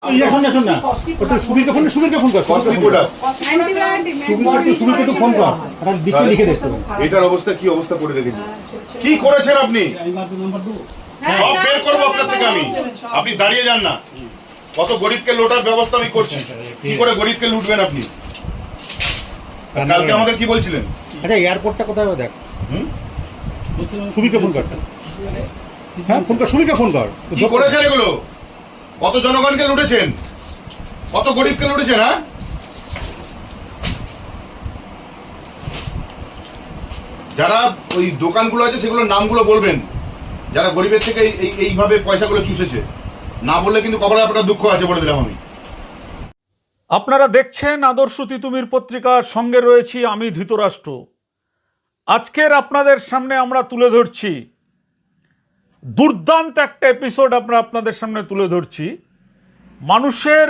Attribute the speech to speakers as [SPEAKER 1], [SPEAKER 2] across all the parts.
[SPEAKER 1] এখন এখন না ওটা সুবীরকে ফোন কর
[SPEAKER 2] কস্টলি প্রোডাক্ট
[SPEAKER 1] সুবীরকে একটু ফোন কর আর দিকে লিখে দেখতে
[SPEAKER 2] এটার অবস্থা কি অবস্থা করে রেখেছি কি করেছেন আপনি সব বের করবো আপনার থেকে আমি আপনি দাঁড়িয়ে যান না কত গরিবকে লোটার ব্যবস্থা আমি করছি কি করে গরিবকে লুটবেন আপনি কালকে আমাদের কি বলছিলেন
[SPEAKER 1] আচ্ছা এয়ারপোর্টটা কোথায় দেখ সুবীরকে ফোন কর হ্যাঁ ফোন কর সুবীরকে ফোন কর
[SPEAKER 2] কি করেছেন এগুলো কত জনগণকে লুটেছেন কত গরিবকে লুটেছেন হ্যাঁ যারা ওই দোকানগুলো আছে সেগুলোর নামগুলো বলবেন যারা গরিবের থেকে এইভাবে পয়সাগুলো চুষেছে না বললে কিন্তু কপালে আপনার দুঃখ আছে বলে দিলাম আমি।
[SPEAKER 3] আপনারা দেখছেন আদর্শ তিতুমির পত্রিকার সঙ্গে রয়েছি আমি ধৃতরাষ্ট্র। আজকের আপনাদের সামনে আমরা তুলে ধরছি দুর্দান্ত একটা এপিসোড আমরা আপনাদের সামনে তুলে ধরছি। মানুষের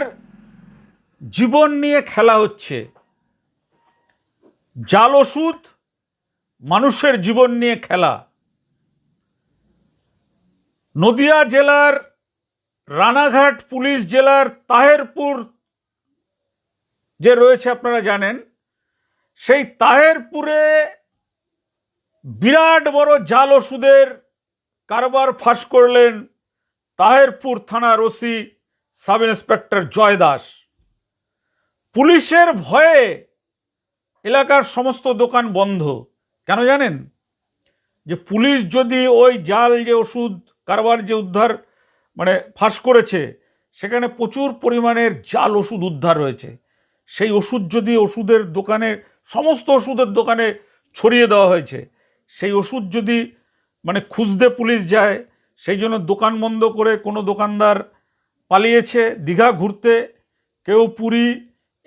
[SPEAKER 3] জীবন নিয়ে খেলা হচ্ছে, জাল ওষুধ মানুষের জীবন নিয়ে খেলা। নদিয়া জেলার রানাঘাট পুলিশ জেলার তাহেরপুর যে রয়েছে আপনারা জানেন, সেই তাহেরপুরে বিরাট বড় জাল ওষুধের কারবার ফাঁস করলেন তাহেরপুর থানার ওসি সাব ইন্সপেক্টর জয় দাস। পুলিশের ভয়ে এলাকার সমস্ত দোকান বন্ধ। কেন জানেন? যে পুলিশ যদি ওই জাল যে ওষুধ কারবার যে উদ্ধার ফাঁস করেছে, সেখানে প্রচুর পরিমাণের জাল ওষুধ উদ্ধার হয়েছে। সেই ওষুধ যদি ওষুধের দোকানে সমস্ত ওষুধের দোকানে ছড়িয়ে দেওয়া হয়েছে, সেই ওষুধ যদি খুঁজতে পুলিশ যায়, সেই জন্য দোকান বন্ধ করে কোনো দোকানদার পালিয়েছে দীঘা ঘুরতে, কেউ পুরী,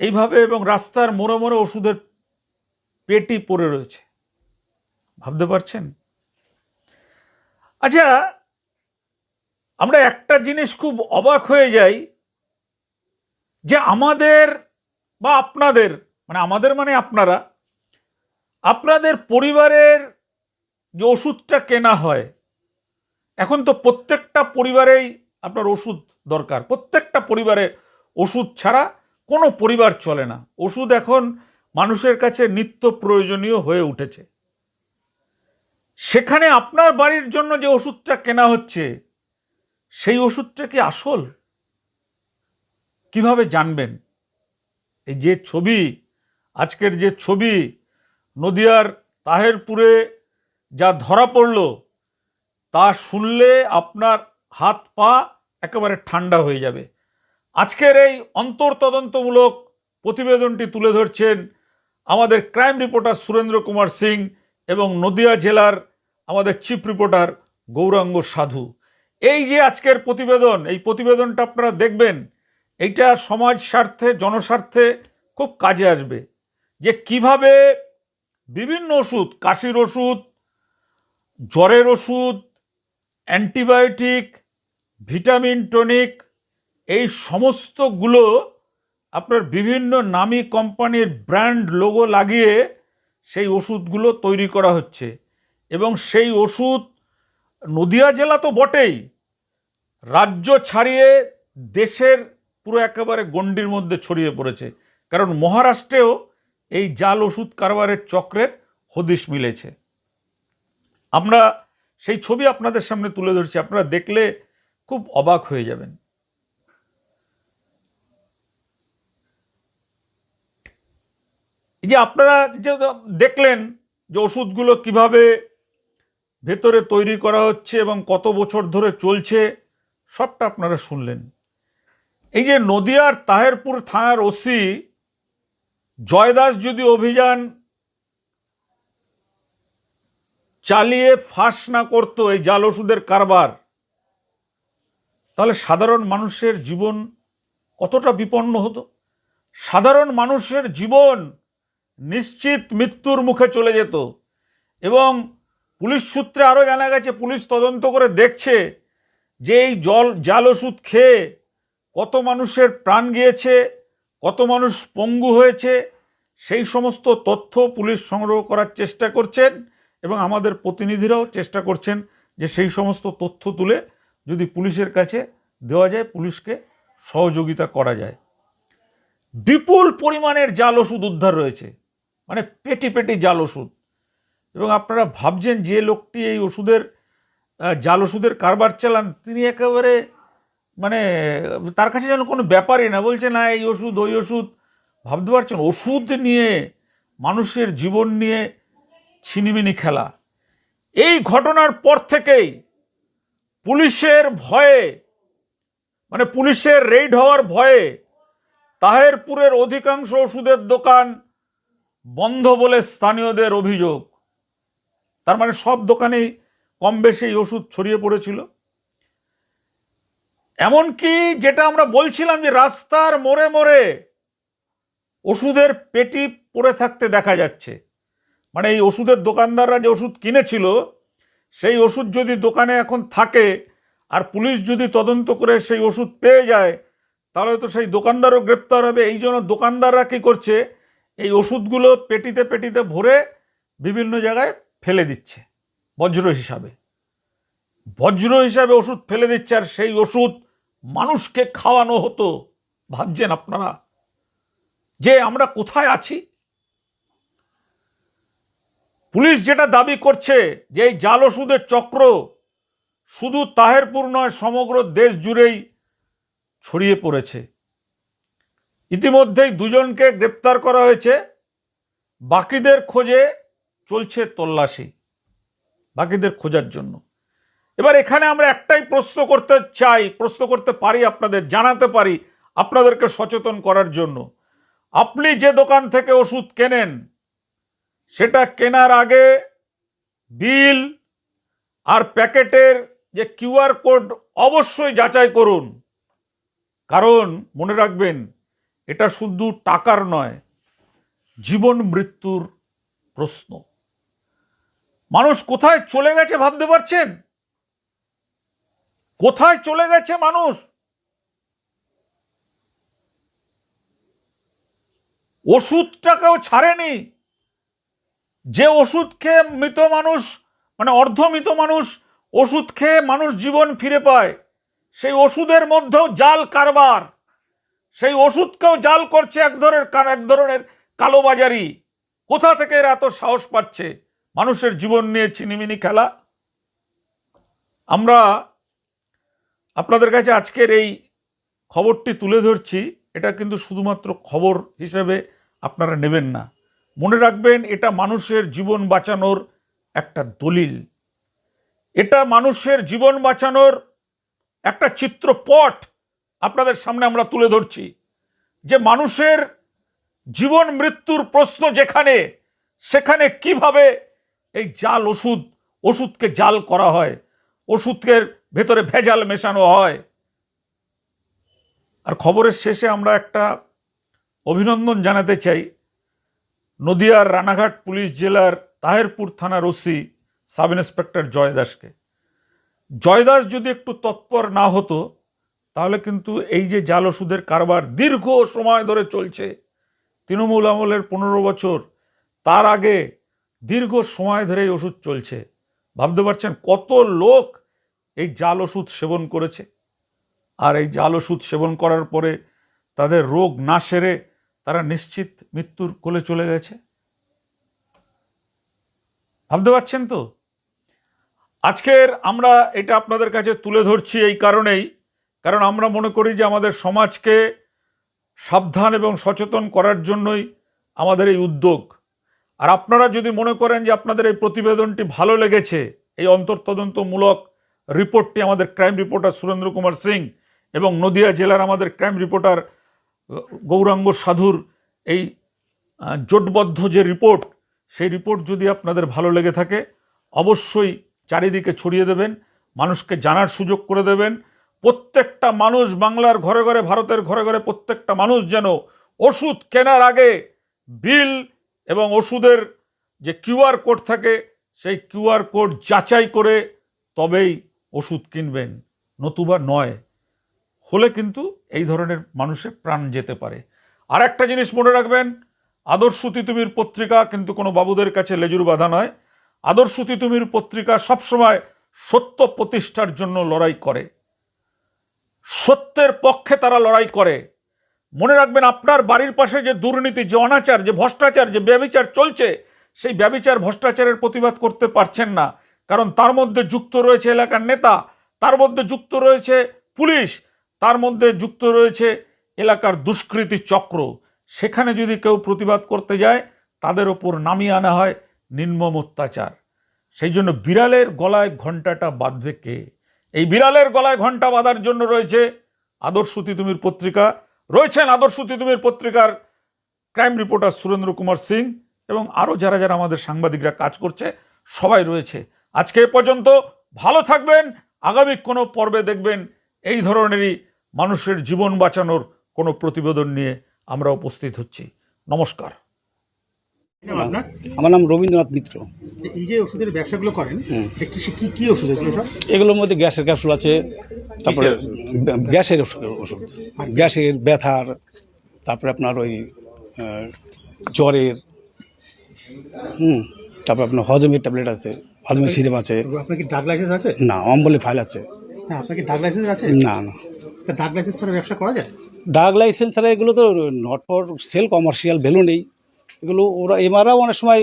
[SPEAKER 3] এইভাবে, এবং রাস্তার মোড়ে মোড়ে ওষুধের পেটি পড়ে রয়েছে। ভাবতে পারছেন? আচ্ছা, আমরা একটা জিনিস খুব অবাক হয়ে যাই যে আমাদের বা আপনাদের আমাদের আপনাদের পরিবারের যে ওষুধটা কেনা হয়, এখন তো প্রত্যেকটা পরিবারেই আপনার ওষুধ দরকার। প্রত্যেকটা পরিবারে ওষুধ ছাড়া কোনো পরিবার চলে না। ওষুধ এখন মানুষের কাছে নিত্য প্রয়োজনীয় হয়ে উঠেছে। সেখানে আপনার বাড়ির জন্য যে ওষুধটা কেনা হচ্ছে, সেই ওষুধটা কি আসল? কিভাবে জানবেন? এই যে ছবি, আজকের যে ছবি, নদিয়ার তাহেরপুরে যা ধরা পড়ল, তা শুনলে আপনার হাত পা একেবারে ঠান্ডা হয়ে যাবে। আজকের এই অন্তর্তদন্তমূলক প্রতিবেদনটি তুলে ধরছেন আমাদের ক্রাইম রিপোর্টার সুরেন্দ্র কুমার সিং এবং নদিয়া জেলার আমাদের চিফ রিপোর্টার গৌরাঙ্গ সাধু। এই যে আজকের প্রতিবেদন, এই প্রতিবেদনটা আপনারা দেখবেন, এইটা সমাজ স্বার্থে, জনস্বার্থে খুব কাজে আসবে। যে কিভাবে বিভিন্ন ওষুধ, কাশির ওষুধ, জ্বরের ওষুধ, অ্যান্টিবায়োটিক, ভিটামিন টনিক, এই সমস্তগুলো আপনার বিভিন্ন নামী কোম্পানির ব্র্যান্ড লোগো লাগিয়ে সেই ওষুধগুলো তৈরি করা হচ্ছে। এবং সেই ওষুধ নদিয়া জেলা তো বটেই, রাজ্য ছাড়িয়ে দেশের পুরো একেবারে গণ্ডির মধ্যে ছড়িয়ে পড়েছে। কারণ মহারাষ্ট্রেও এই জাল ওষুধ কারবারের চক্রের হদিশ মিলেছে। আমরা সেই ছবি আপনাদের সামনে তুলে ধরছি, আপনারা দেখলে খুব অবাক হয়ে যাবেন। এই যে আপনারা যে দেখলেন যে ওষুধগুলো কিভাবে ভেতরে তৈরি করা হচ্ছে এবং কত বছর ধরে চলছে, সবটা আপনারা শুনলেন। এই যে নদিয়ার তাহেরপুর থানার ওসি জয় দাস যদি অভিযান চালিয়ে ফাঁস না করতো এই জাল ওষুধের কারবার, তাহলে সাধারণ মানুষের জীবন কতটা বিপন্ন হতো। সাধারণ মানুষের জীবন নিশ্চিত মৃত্যুর মুখে চলে যেত। এবং পুলিশ সূত্রে আরও জানা গেছে, পুলিশ তদন্ত করে দেখছে যে এই জাল ওষুধ খেয়ে কত মানুষের প্রাণ গিয়েছে, কত মানুষ পঙ্গু হয়েছে, সেই সমস্ত তথ্য পুলিশ সংগ্রহ করার চেষ্টা করছেন। এবং আমাদের প্রতিনিধিরাও চেষ্টা করছেন যে সেই সমস্ত তথ্য তুলে যদি পুলিশের কাছে দেওয়া যায়, পুলিশকে সহযোগিতা করা যায়। বিপুল পরিমাণের জাল ওষুধ উদ্ধার রয়েছে, মানে পেটি পেটি জাল ওষুধ। এবং আপনারা ভাবছেন যে লোকটি এই জাল ওষুধের কারবার চালান, তিনি একেবারে মানে তার কাছে যেন কোনো ব্যাপারই না, বলছে না এই ওষুধ ওই ওষুধ। ভাবতে পারছেন, ওষুধ নিয়ে, মানুষের জীবন নিয়ে ছিনিমিনি খেলা। এই ঘটনার পর থেকেই পুলিশের ভয়ে, মানে পুলিশের রেইড হওয়ার ভয়ে তাহেরপুরের অধিকাংশ ওষুধের দোকান বন্ধ বলে স্থানীয়দের অভিযোগ। তার মানে সব দোকানেই কম বেশি এই ওষুধ ছড়িয়ে পড়েছিল। এমনকি যেটা আমরা বলছিলাম যে রাস্তার মোড়ে মোড়ে ওষুধের পেটি পড়ে থাকতে দেখা যাচ্ছে, মানে এই ওষুধের দোকানদাররা যে ওষুধ কিনেছিল সেই ওষুধ যদি দোকানে এখন থাকে আর পুলিশ যদি তদন্ত করে সেই ওষুধ পেয়ে যায়, তাহলে তো সেই দোকানদারও গ্রেপ্তার হবে। এই জন্য দোকানদাররা কী করছে, এই ওষুধগুলো পেটিতে পেটিতে ভরে বিভিন্ন জায়গায় ফেলে দিচ্ছে বজ্র হিসাবে ওষুধ ফেলে দিচ্ছে। আর সেই ওষুধ মানুষকে খাওয়ানো হতো। ভাবছেন আপনারা যে আমরা কোথায় আছি? পুলিশ যেটা দাবি করছে যে এই জাল ওষুধের চক্র শুধু তাহেরপুর নয়, সমগ্র দেশ জুড়েই ছড়িয়ে পড়েছে। ইতিমধ্যেই 2 জনকে গ্রেপ্তার করা হয়েছে, বাকিদের খোঁজে চলছে তল্লাশি, বাকিদের খোঁজার জন্য। এবার এখানে আমরা একটাই প্রশ্ন করতে পারি, আপনাদের জানাতে পারি, আপনাদেরকে সচেতন করার জন্য। আপনি যে দোকান থেকে ওষুধ কেনেন, সেটা কেনার আগে বিল আর প্যাকেটের যে কিউআর কোড অবশ্যই যাচাই করুন। কারণ মনে রাখবেন, এটা শুধু টাকার নয়, জীবন মৃত্যুর প্রশ্ন। মানুষ কোথায় চলে গেছে ভাবতে পারছেন? কোথায় চলে গেছে মানুষ? ওষুধটাকেও ছাড়েনি। যে ওষুধ খেয়ে মৃত মানুষ, মানে অর্ধমৃত মানুষ ওষুধ খেয়ে মানুষ জীবন ফিরে পায়, সেই ওষুধের মধ্যেও জাল কারবার। সেই ওষুধকেও জাল করছে এক ধরনের কালোবাজারি। কোথা থেকে এরা এত সাহস পাচ্ছে মানুষের জীবন নিয়ে ছিনিমিনি খেলা? আমরা আপনাদের কাছে আজকের এই খবরটি তুলে ধরছি। এটা কিন্তু শুধুমাত্র খবর হিসেবে আপনারা নেবেন না, মনে রাখবেন এটা মানুষের জীবন বাঁচানোর একটা দলিল। এটা মানুষের জীবন বাঁচানোর একটা চিত্রপট আপনাদের সামনে আমরা তুলে ধরছি, যে মানুষের জীবন মৃত্যুর প্রশ্ন যেখানে, সেখানে কিভাবে এই জাল ওষুধকে জাল করা হয়, ওষুধের ভেতরে ভেজাল মেশানো হয়। আর খবরের শেষে আমরা একটা অভিনন্দন জানাতে চাই নদিয়ার রানাঘাট পুলিশ জেলার তাহেরপুর থানার ওসি সাব ইন্সপেক্টর জয় দাসকে। জয় দাস যদি একটু তৎপর না হতো, তাহলে কিন্তু এই যে জাল ওষুধের কারবার দীর্ঘ সময় ধরে চলছে, তৃণমূল আমলের 15 বছর, তার আগে দীর্ঘ সময় ধরে এই ওষুধ চলছে। ভাবতে পারছেন কত লোক এই জাল ওষুধ সেবন করেছে, আর এই জাল ওষুধ সেবন করার পরে তাদের রোগ না সেরে তারা নিশ্চিত মৃত্যুর কোলে চলে গেছে। ভাবতে পারছেন তো? আজকের আমরা এটা আপনাদের কাছে তুলে ধরছি এই কারণেই, কারণ আমরা মনে করি যে আমাদের সমাজকে সাবধান এবং সচেতন করার জন্যই আমাদের এই উদ্যোগ। আর আপনারা যদি মনে করেন যে আপনাদের এই প্রতিবেদনটি ভালো লেগেছে, এই অন্তর্তদন্তমূলক রিপোর্টটি আমাদের ক্রাইম রিপোর্টার সুরেন্দ্র কুমার সিং এবং নদিয়া জেলার আমাদের ক্রাইম রিপোর্টার গৌরাঙ্গ সাধুর এই জোটবদ্ধ যে রিপোর্ট, সেই রিপোর্ট যদি আপনাদের ভালো লেগে থাকে, অবশ্যই চারিদিকে ছড়িয়ে দেবেন, মানুষকে জানার সুযোগ করে দেবেন। প্রত্যেকটা মানুষ, বাংলার ঘরে ঘরে, ভারতের ঘরে ঘরে প্রত্যেকটা মানুষ যেন ওষুধ কেনার আগে বিল এবং ওষুধের যে কিউআর কোড থাকে, সেই কিউআর কোড যাচাই করে তবেই ওষুধ কিনবেন, নতুবা নয়। হলে কিন্তু এই ধরনের মানুষের প্রাণ যেতে পারে। আর একটা জিনিস মনে রাখবেন, আদর্শ তিতুমির পত্রিকা কিন্তু কোনো বাবুদের কাছে লেজুর বাঁধা নয়। আদর্শ তিতুমির পত্রিকা সবসময় সত্য প্রতিষ্ঠার জন্য লড়াই করে। সত্যের পক্ষে তারা লড়াই করে। মনে রাখবেন, আপনার বাড়ির পাশে যে দুর্নীতি, যে অনাচার, যে ভ্রষ্টাচার, যে ব্যভিচার চলছে, সেই ব্যভিচার ভ্রষ্টাচারের প্রতিবাদ করতে পারছেন না, কারণ তার মধ্যে যুক্ত রয়েছে এলাকার নেতা, তার মধ্যে যুক্ত রয়েছে পুলিশ, তার মধ্যে যুক্ত রয়েছে এলাকার দুষ্কৃতী চক্র। সেখানে যদি কেউ প্রতিবাদ করতে যায়, তাদের ওপর নামিয়ে আনা হয় নির্মম অত্যাচার। সেই জন্য বিড়ালের গলায় ঘণ্টাটা বাঁধবে কে? এই বিড়ালের গলায় ঘণ্টা বাঁধার জন্য রয়েছে আদর্শ তিতুমির পত্রিকা, রয়েছেন আদর্শ তিতুমির পত্রিকার ক্রাইম রিপোর্টার সুরেন্দ্র কুমার সিং এবং আরও যারা যারা আমাদের সাংবাদিকরা কাজ করছে, সবাই রয়েছে। আজকে এ পর্যন্ত, ভালো থাকবেন। আগামী কোনো পর্বে দেখবেন এই ধরনেরই মানুষের জীবন বাঁচানোর কোনো প্রতিবেদন নিয়ে আমরা উপস্থিত হচ্ছি। নমস্কার।
[SPEAKER 1] আপনার
[SPEAKER 4] আমার নাম রবীন্দ্রনাথ মিত্র।
[SPEAKER 1] এই যে ওষুধের ব্যবসাগুলো করেন, কি কি ওষুধ এগুলো সব?
[SPEAKER 4] এগুলোর মধ্যে গ্যাসের ক্যাপসুল আছে, তারপরে গ্যাসের ওষুধ, গ্যাসের, ব্যথার, তারপরে আপনার ওই জ্বরের, তারপরে আপনার হজমের ট্যাবলেট আছে, হজমের সিরাপ আছে।
[SPEAKER 1] আপনার কি ডাক লাইসেন্স আছে?
[SPEAKER 4] না, অম্বলে ফাইল আছে।
[SPEAKER 1] হ্যাঁ, আপনার কি ডাক লাইসেন্স আছে?
[SPEAKER 4] না না,
[SPEAKER 1] ডাক লাইসেন্স ছাড়া ব্যবসা করা যায়?
[SPEAKER 4] ড্রাগ লাইসেন্স ছাড়া এগুলো তো not for sale, commercial value নেই এগুলো। ওরা এমারাও অনেক সময়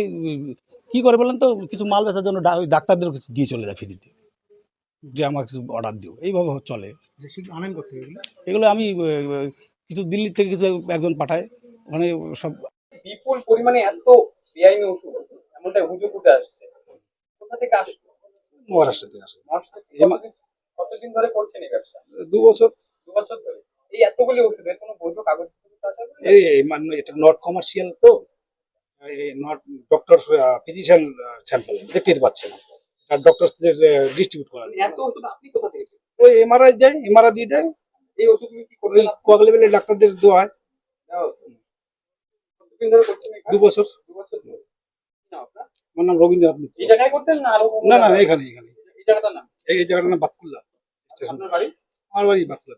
[SPEAKER 4] কী করে বলেন তো, কিছু মাল বেচার জন্য ওই ডাক্তারদের কিছু দিয়ে চলে যায় ফ্রিতে, যে আমার কিছু অর্ডার দিও, এইভাবে চলে।
[SPEAKER 1] আনেন করতে এগুলো?
[SPEAKER 4] এগুলো আমি কিছু দিল্লি থেকে কিছু একজন পাঠায়, ওখানে সব
[SPEAKER 5] বিপুল পরিমাণে এত বেআইনি ওষুধ, এমনটা অভিযোগ উঠে আসছে। কোথা থেকে আসছে?
[SPEAKER 4] মহারাষ্ট্র থেকে আসে।
[SPEAKER 5] কতদিন ধরে করছেন এই ব্যবসা?
[SPEAKER 4] 2 বছর।
[SPEAKER 5] 2 বছর ধরে। এই এতগুলি ওষুধের কোনো বৈধ কাগজ আছে?
[SPEAKER 4] এই মানে এটা নট কমার্শিয়াল, তো নট ডক্টর ফিজিশিয়ান স্যাম্পল দেখতে পাচ্ছেন, আর ডক্টরদের ডিস্ট্রিবিউট করা যায়।
[SPEAKER 5] এত ওষুধ আপনি কোথা থেকে পেলেন?
[SPEAKER 4] ওই এমআরআই দেয়, এমআরআই দিয়ে দেয়,
[SPEAKER 5] এই ওষুধগুলি কি
[SPEAKER 4] ওই
[SPEAKER 5] করবেন?
[SPEAKER 4] কোয়াক লেভেলের ডাক্তারদের দেওয়া হয়।
[SPEAKER 5] কতদিন ধরে করছেন এই কাজ?
[SPEAKER 4] 2 বছর।
[SPEAKER 5] 2 বছর ধরে। না আপনার
[SPEAKER 4] আমার নাম রবীন্দ্রনাথ মিত্র।
[SPEAKER 5] এই জায়গায় করতেন না আরো?
[SPEAKER 4] না না, এখানে
[SPEAKER 5] এই জায়গাটার নাম?
[SPEAKER 4] এই জায়গাটার নাম বাতকুল্লা স্টেশন।
[SPEAKER 5] আপনার বাড়ি?
[SPEAKER 4] আমার বাড়ি বাতকুল্লা।